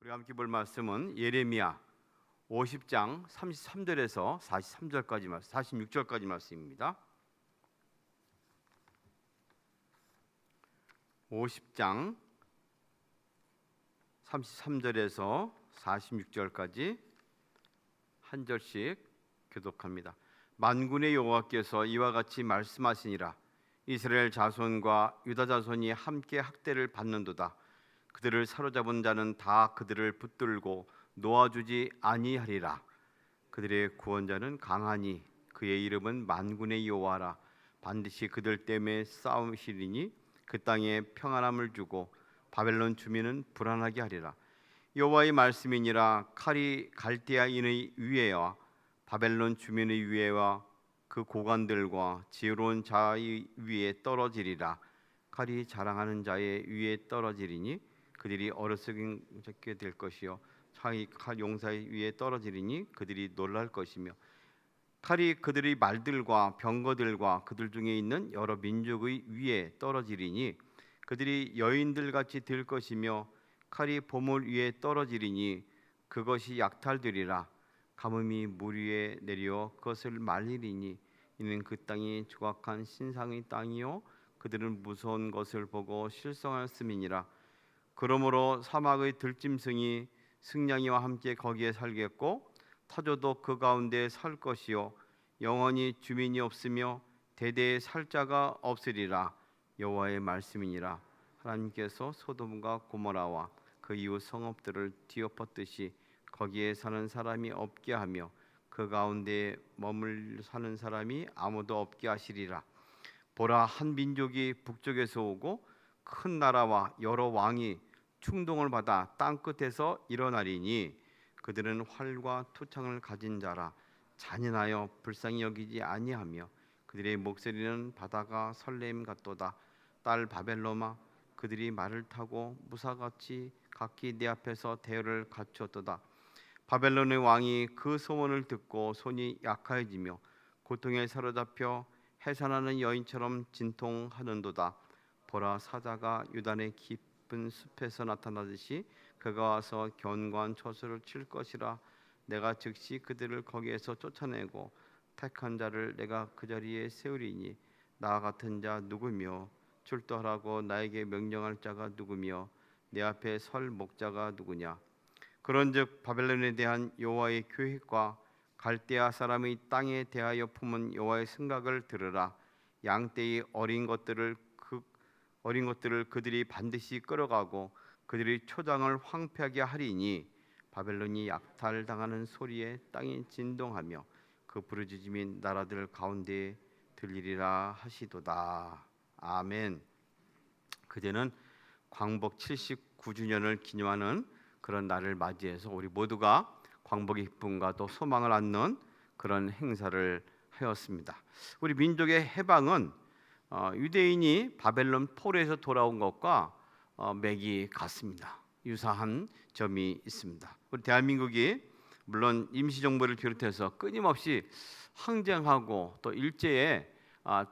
우리가 함께 볼 말씀은 예레미야 50장 33절에서 46절까지 말씀입니다. 50장 33절에서 46절까지 한 절씩 교독합니다. 만군의 여호와께서 이와 같이 말씀하시니라. 이스라엘 자손과 유다 자손이 함께 학대를 받는도다. 그들을 사로잡은 자는 다 그들을 붙들고 놓아주지 아니하리라. 그들의 구원자는 강하니 그의 이름은 만군의 여호와라. 반드시 그들 때문에 싸우시리니 그 땅에 평안함을 주고 바벨론 주민은 불안하게 하리라. 여호와의 말씀이니라. 칼이 갈대아인의 위에와 바벨론 주민의 위에와 그 고관들과 지혜로운 자의 위에 떨어지리라. 칼이 자랑하는 자의 위에 떨어지리니 그들이 어리석게 될 것이요 자기 칼 용사의 위에 떨어지리니 그들이 놀랄 것이며 칼이 그들의 말들과 병거들과 그들 중에 있는 여러 민족의 위에 떨어지리니 그들이 여인들같이 될 것이며 칼이 보물 위에 떨어지리니 그것이 약탈되리라. 가뭄이 물 위에 내려 그것을 말리리니 이는 그 땅이 조각한 신상의 땅이요 그들은 무서운 것을 보고 실성하였음이니라. 그러므로 사막의 들짐승이 승냥이와 함께 거기에 살겠고 타조도 그 가운데 살 것이요 영원히 주민이 없으며 대대에 살 자가 없으리라. 여호와의 말씀이니라. 하나님께서 소돔과 고모라와 그 이웃 성읍들을 뒤엎었듯이 거기에 사는 사람이 없게 하며 그 가운데 머물 사는 사람이 아무도 없게 하시리라. 보라, 한 민족이 북쪽에서 오고 큰 나라와 여러 왕이 충동을 받아 땅끝에서 일어나리니 그들은 활과 투창을 가진 자라. 잔인하여 불쌍히 여기지 아니하며 그들의 목소리는 바다가 설렘 같도다. 딸 바벨로마, 그들이 말을 타고 무사같이 각기 내 앞에서 대열을 갖추었도다. 바벨론의 왕이 그 소문을 듣고 손이 약해지며 고통에 사로잡혀 해산하는 여인처럼 진통하는도다. 보라, 사자가 유단의 깊은 숲에서 나타나듯이 그가 와서 견고한 처소를 칠 것이라. 내가 즉시 그들을 거기에서 쫓아내고 택한 자를 내가 그 자리에 세우리니 나 같은 자 누구며 출두하라고 나에게 명령할 자가 누구며 내 앞에 설 목자가 누구냐. 그런즉 바벨론에 대한 여호와의 계획과 갈대아 사람의 땅에 대하여 품은 여호와의 생각을 들으라. 양떼의 어린 것들을 그들이 반드시 끌어가고 그들의 초장을 황폐하게 하리니 바벨론이 약탈당하는 소리에 땅이 진동하며 그 부르짖음이 나라들 가운데에 들리리라 하시도다. 아멘. 그제는 광복 79주년을 기념하는 그런 날을 맞이해서 우리 모두가 광복의 기쁨과 또 소망을 안는 그런 행사를 하였습니다. 우리 민족의 해방은 유대인이 바벨론 포로에서 돌아온 것과 맥이 같습니다. 유사한 점이 있습니다. 우리 대한민국이 물론 임시정부를 비롯해서 끊임없이 항쟁하고 또 일제에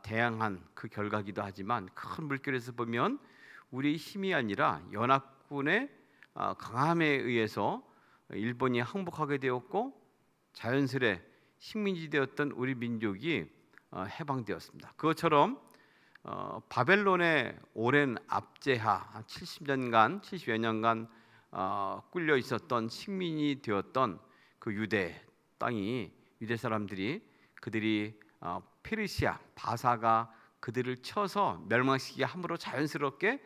대항한 그 결과기도 하지만 큰 물결에서 보면 우리의 힘이 아니라 연합군의 강함에 의해서 일본이 항복하게 되었고 자연스레 식민지 되었던 우리 민족이 해방되었습니다. 그것처럼 바벨론의 오랜 압제하 70여 년간 꿀려 있었던 식민이 되었던 그 유대 땅이 유대 사람들이 그들이 페르시아 바사가 그들을 쳐서 멸망시키게 함으로 자연스럽게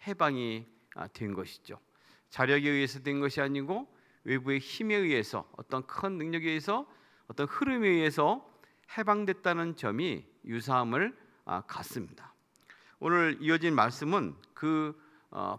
해방이 된 것이죠. 자력에 의해서 된 것이 아니고 외부의 힘에 의해서 어떤 큰 능력에 의해서 어떤 흐름에 의해서 해방됐다는 점이 유사함을 갖습니다. 오늘 이어진 말씀은 그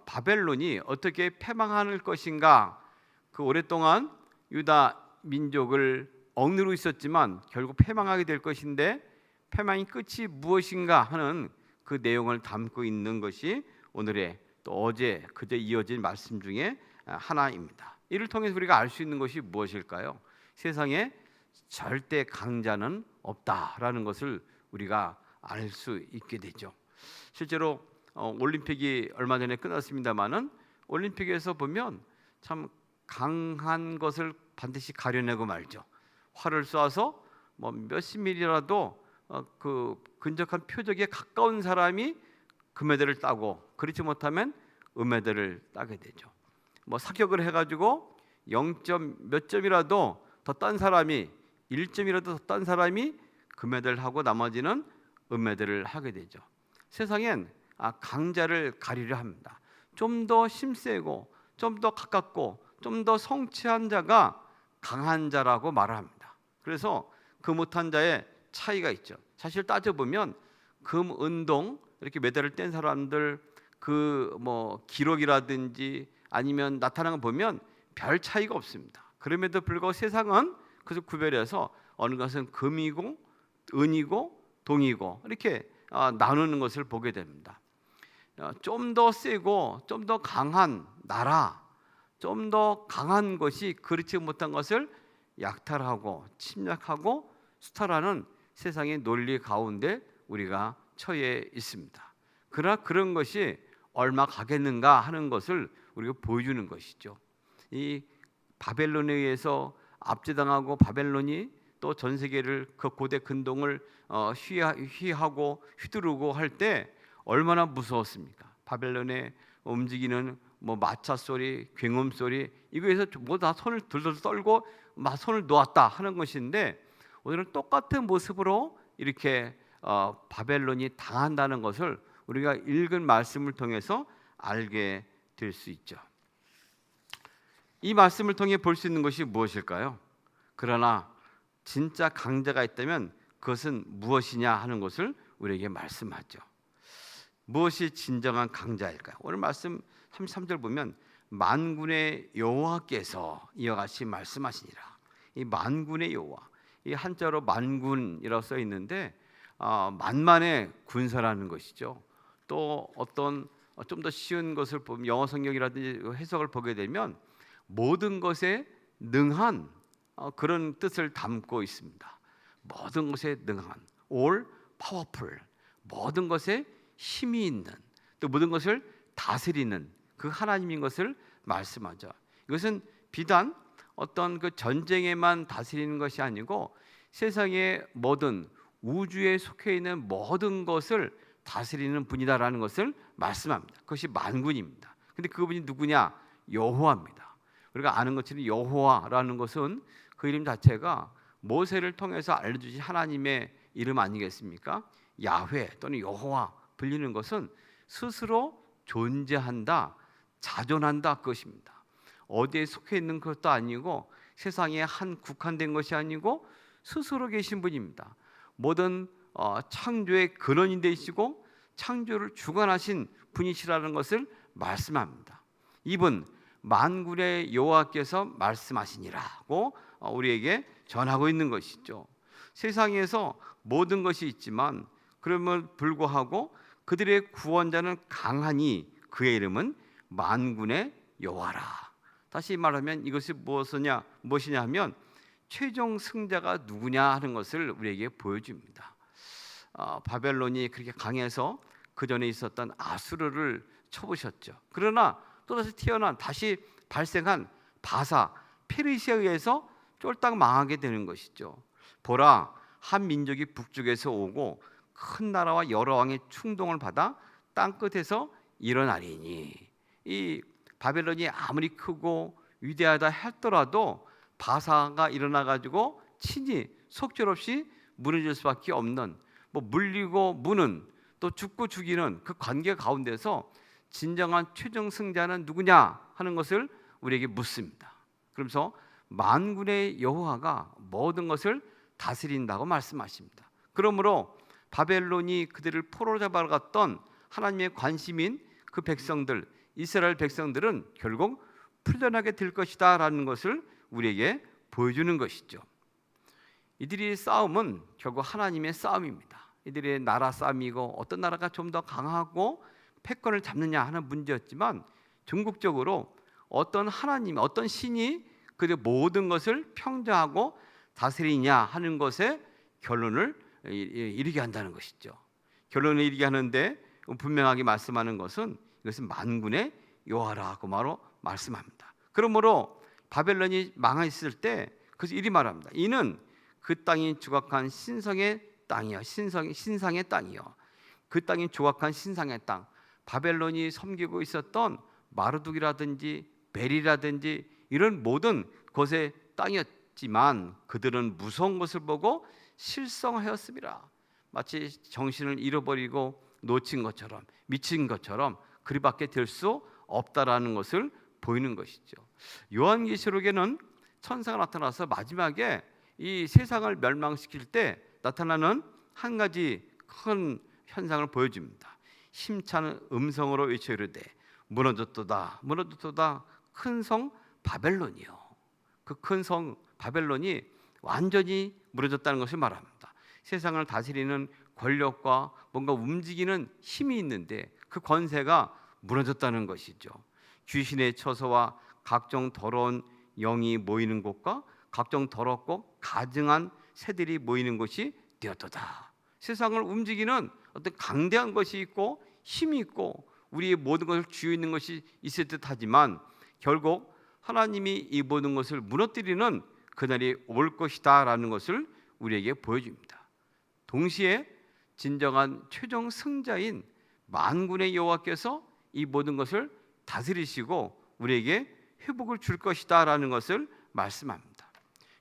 바벨론이 어떻게 패망할 것인가, 그 오랫동안 유다 민족을 억누르고 있었지만 결국 패망하게 될 것인데 패망의 끝이 무엇인가 하는 그 내용을 담고 있는 것이 오늘의 또 어제 그제 이어진 말씀 중에 하나입니다. 이를 통해서 우리가 알 수 있는 것이 무엇일까요? 세상에 절대 강자는 없다라는 것을 우리가 알 수 있게 되죠. 실제로 올림픽이 얼마 전에 끝났습니다마는 올림픽에서 보면 참 강한 것을 반드시 가려내고 말죠. 활을 쏘아서 뭐 몇십 밀이라도 그 근접한 표적에 가까운 사람이 금메달을 따고, 그렇지 못하면 은메달을 따게 되죠. 뭐 사격을 해가지고 0점 몇 점이라도 더 딴 사람이, 1점이라도 더 딴 사람이 금메달을 하고 나머지는 은메달을 하게 되죠. 세상엔 강자를 가리려 합니다. 좀 더 힘세고 좀 더 가깝고 좀 더 성취한 자가 강한 자라고 말을 합니다. 그래서 그 못한 자의 차이가 있죠. 사실 따져보면 금, 은동 이렇게 메달을 뗀 사람들 그 뭐 기록이라든지 아니면 나타나는 거 보면 별 차이가 없습니다. 그럼에도 불구하고 세상은 그래서 구별해서 어느 것은 금이고 은이고 동이고 이렇게 나누는 것을 보게 됩니다. 좀 더 세고 좀 더 강한 나라, 좀 더 강한 것이 그렇지 못한 것을 약탈하고 침략하고 수탈하는 세상의 논리 가운데 우리가 처해 있습니다. 그러나 그런 것이 얼마 가겠는가 하는 것을 우리가 보여주는 것이죠. 이 바벨론에 의해서 압제당하고 바벨론이 또 전 세계를 그 고대 근동을 휘하고 휘두르고 할 때 얼마나 무서웠습니까? 바벨론에 움직이는 뭐 마차 소리, 굉음 소리, 이거에서 뭐 다 손을 들들 떨고 막 손을 놓았다 하는 것인데, 오늘은 똑같은 모습으로 이렇게 바벨론이 당한다는 것을 우리가 읽은 말씀을 통해서 알게 될 수 있죠. 이 말씀을 통해 볼 수 있는 것이 무엇일까요? 그러나 진짜 강자가 있다면 그것은 무엇이냐 하는 것을 우리에게 말씀하죠. 무엇이 진정한 강자일까요? 오늘 말씀 33절 보면 만군의 여호와께서 이와 같이 말씀하시니라. 이 만군의 여호와, 이 한자로 만군이라고 써 있는데 만만의 군사라는 것이죠. 또 어떤 좀 더 쉬운 것을 보면 영어 성경이라든지 해석을 보게 되면 모든 것에 능한 그런 뜻을 담고 있습니다. 모든 것에 능한, all powerful, 모든 것에 힘이 있는, 또 모든 것을 다스리는 그 하나님인 것을 말씀하죠. 이것은 비단 어떤 그 전쟁에만 다스리는 것이 아니고 세상의 모든 우주에 속해 있는 모든 것을 다스리는 분이다라는 것을 말씀합니다. 그것이 만군입니다. 근데 그분이 누구냐? 여호와입니다. 우리가 아는 것처럼 여호와라는 것은 그 이름 자체가 모세를 통해서 알려주신 하나님의 이름 아니겠습니까? 야훼 또는 여호와 불리는 것은 스스로 존재한다, 자존한다 그것입니다. 어디에 속해 있는 것도 아니고 세상에 한 국한된 것이 아니고 스스로 계신 분입니다. 모든 창조의 근원이 되시고 창조를 주관하신 분이시라는 것을 말씀합니다. 이분 만군의 여호와께서 말씀하시니라고 우리에게 전하고 있는 것이죠. 세상에서 모든 것이 있지만 그러면 불구하고 그들의 구원자는 강하니 그의 이름은 만군의 여호와라. 다시 말하면 이것이 무엇이냐 하면 최종 승자가 누구냐 하는 것을 우리에게 보여줍니다. 바벨론이 그렇게 강해서 그 전에 있었던 아수르를 쳐부셨죠. 그러나 또다시 태어난 다시 발생한 바사 페르시아에 의해서 쫄딱 망하게 되는 것이죠. 보라, 한 민족이 북쪽에서 오고 큰 나라와 여러 왕의 충동을 받아 땅끝에서 일어나리니. 이 바벨론이 아무리 크고 위대하다 했더라도 바사가 일어나 가지고 친히 속절없이 무너질 수밖에 없는, 뭐 물리고 무는 또 죽고 죽이는 그 관계 가운데서 진정한 최종 승자는 누구냐 하는 것을 우리에게 묻습니다. 그러면서 만군의 여호와가 모든 것을 다스린다고 말씀하십니다. 그러므로 바벨론이 그들을 포로 잡아갔던 하나님의 관심인 그 백성들, 이스라엘 백성들은 결국 풀려나게 될 것이다 라는 것을 우리에게 보여주는 것이죠. 이들의 싸움은 결국 하나님의 싸움입니다. 이들의 나라 싸움이고 어떤 나라가 좀 더 강하고 패권을 잡느냐 하는 문제였지만 전국적으로 어떤 하나님, 어떤 신이 그들의 모든 것을 평정하고 다스리냐 하는 것에 결론을 이르게 한다는 것이죠. 결론을 이르게 하는데 분명하게 말씀하는 것은 이것은 만군의 여호와라고 바로 말씀합니다. 그러므로 바벨론이 망했을 때 그래서 이리 말합니다. 이는 그 땅이 조각한 신성의 땅이요, 신상의 땅이요. 그 땅이 조각한 신상의 땅. 바벨론이 섬기고 있었던 마르둑이라든지 벨이라든지 이런 모든 것의 땅이었지만 그들은 무서운 것을 보고 실성하였습니다. 마치 정신을 잃어버리고 놓친 것처럼, 미친 것처럼 그리밖에 될 수 없다라는 것을 보이는 것이죠. 요한계시록에는 천사가 나타나서 마지막에 이 세상을 멸망시킬 때 나타나는 한 가지 큰 현상을 보여줍니다. 힘찬 음성으로 외쳐 이르되 무너졌도다 무너졌도다 큰 성 바벨론이요. 그 큰 성 바벨론이 완전히 무너졌다는 것을 말합니다. 세상을 다스리는 권력과 뭔가 움직이는 힘이 있는데 그 권세가 무너졌다는 것이죠. 귀신의 처소와 각종 더러운 영이 모이는 곳과 각종 더럽고 가증한 새들이 모이는 곳이 되었도다. 세상을 움직이는 어떤 강대한 것이 있고 힘이 있고 우리의 모든 것을 쥐어 있는 것이 있을 듯하지만 결국 하나님이 이 모든 것을 무너뜨리는 그날이 올 것이다라는 것을 우리에게 보여줍니다. 동시에 진정한 최종 승자인 만군의 여호와께서 이 모든 것을 다스리시고 우리에게 회복을 줄 것이다라는 것을 말씀합니다.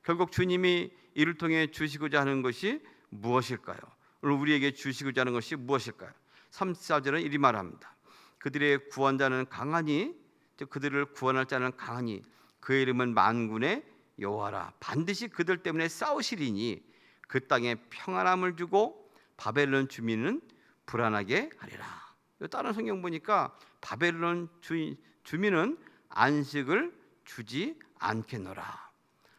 결국 주님이 이를 통해 주시고자 하는 것이 무엇일까요? 오늘 우리에게 주시고자 하는 것이 무엇일까요? 34절은 이리 말합니다. 그들의 구원자는 강하니, 즉 그들을 구원할 자는 강하니 그의 이름은 만군의 여호와라. 반드시 그들 때문에 싸우시리니 그 땅에 평안함을 주고 바벨론 주민은 불안하게 하리라. 다른 성경 보니까 바벨론 주민은 안식을 주지 않겠노라.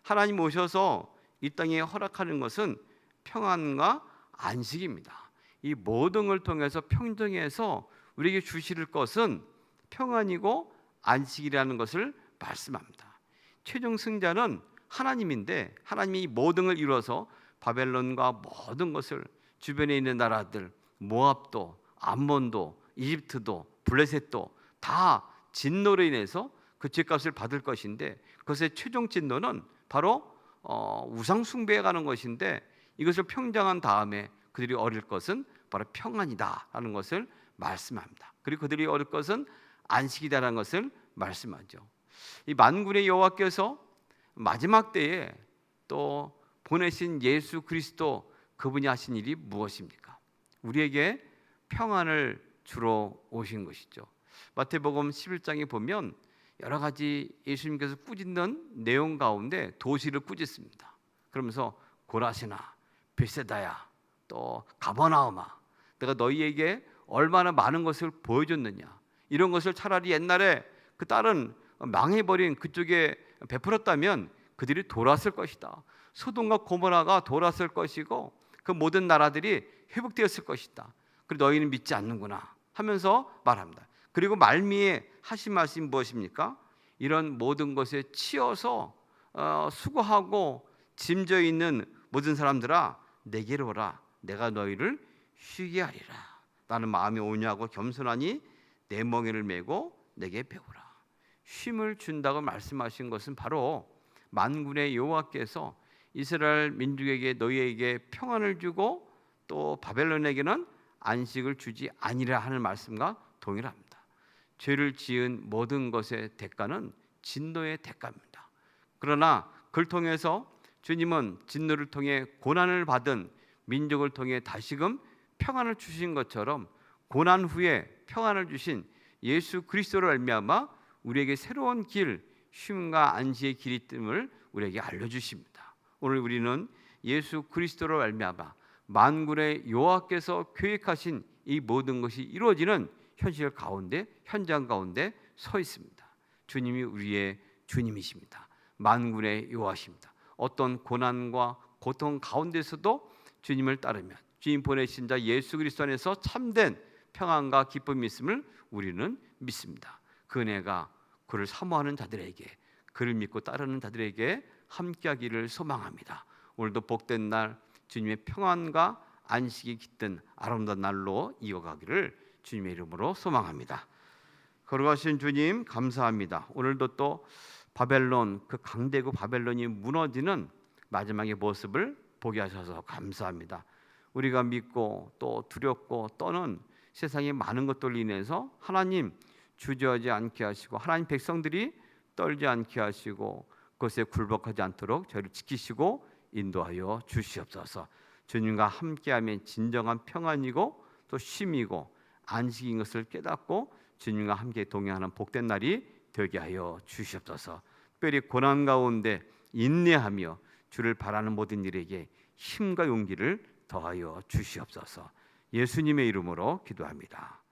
하나님 오셔서 이 땅에 허락하는 것은 평안과 안식입니다. 이 모든 걸 통해서 평정해서 우리에게 주실 것은 평안이고 안식이라는 것을 말씀합니다. 최종 승자는 하나님인데 하나님이 이 모든 걸 이루어서 바벨론과 모든 것을 주변에 있는 나라들 모압도 암몬도 이집트도 블레셋도 다 진노로 인해서 그 죄값을 받을 것인데 그것의 최종 진노는 바로 우상 숭배에 가는 것인데 이것을 평정한 다음에 그들이 얻을 것은 바로 평안이다라는 것을 말씀합니다. 그리고 그들이 얻을 것은 안식이다라는 것을 말씀하죠. 이 만군의 여호와께서 마지막 때에 또 보내신 예수 그리스도 그분이 하신 일이 무엇입니까? 우리에게 평안을 주러 오신 것이죠. 마태복음 11장에 보면 여러 가지 예수님께서 꾸짖는 내용 가운데 도시를 꾸짖습니다. 그러면서 고라시나 벳세다야 또 가버나움아 내가 너희에게 얼마나 많은 것을 보여줬느냐. 이런 것을 차라리 옛날에 그 다른 망해버린 그쪽에 베풀었다면 그들이 돌았을 것이다. 소돔과 고모라가 돌았을 것이고 그 모든 나라들이 회복되었을 것이다. 그리고 너희는 믿지 않는구나 하면서 말합니다. 그리고 말미에 하신 말씀이 무엇입니까? 이런 모든 것에 치여서 수고하고 짐져 있는 모든 사람들아 내게로 오라. 내가 너희를 쉬게 하리라. 나는 마음이 온유하고 겸손하니 내 멍에를 메고 내게 배우라. 쉼을 준다고 말씀하신 것은 바로 만군의 여호와께서 이스라엘 민족에게 너희에게 평안을 주고 또 바벨론에게는 안식을 주지 아니라 하는 말씀과 동일합니다. 죄를 지은 모든 것의 대가는 진노의 대가입니다. 그러나 그를 통해서 주님은 진노를 통해 고난을 받은 민족을 통해 다시금 평안을 주신 것처럼 고난 후에 평안을 주신 예수 그리스도를 말미암아 우리에게 새로운 길, 쉼과 안식의 길이 뜸을 우리에게 알려주십니다. 오늘 우리는 예수 그리스도를 말미암아 만군의 여호와께서 계획하신 이 모든 것이 이루어지는 현실 가운데, 현장 가운데 서 있습니다. 주님이 우리의 주님이십니다. 만군의 여호와십니다. 어떤 고난과 고통 가운데서도 주님을 따르면 주님 보내신 자 예수 그리스도 안에서 참된 평안과 기쁨이 있음을 우리는 믿습니다. 그 은혜가 그를 사모하는 자들에게, 그를 믿고 따르는 자들에게 함께하기를 소망합니다. 오늘도 복된 날 주님의 평안과 안식이 깃든 아름다운 날로 이어가기를 주님의 이름으로 소망합니다. 걸어가신 주님 감사합니다. 오늘도 또 바벨론, 그 강대국 바벨론이 무너지는 마지막의 모습을 보게 하셔서 감사합니다. 우리가 믿고 또 두렵고 떠는 세상의 많은 것들로 인해서 하나님 주저하지 않게 하시고 하나님 백성들이 떨지 않게 하시고 그것에 굴복하지 않도록 저희를 지키시고 인도하여 주시옵소서. 주님과 함께하면 진정한 평안이고 또 쉼이고 안식인 것을 깨닫고 주님과 함께 동행하는 복된 날이 되게 하여 주시옵소서. 특별히 고난 가운데 인내하며 주를 바라는 모든 일에게 힘과 용기를 더하여 주시옵소서. 예수님의 이름으로 기도합니다.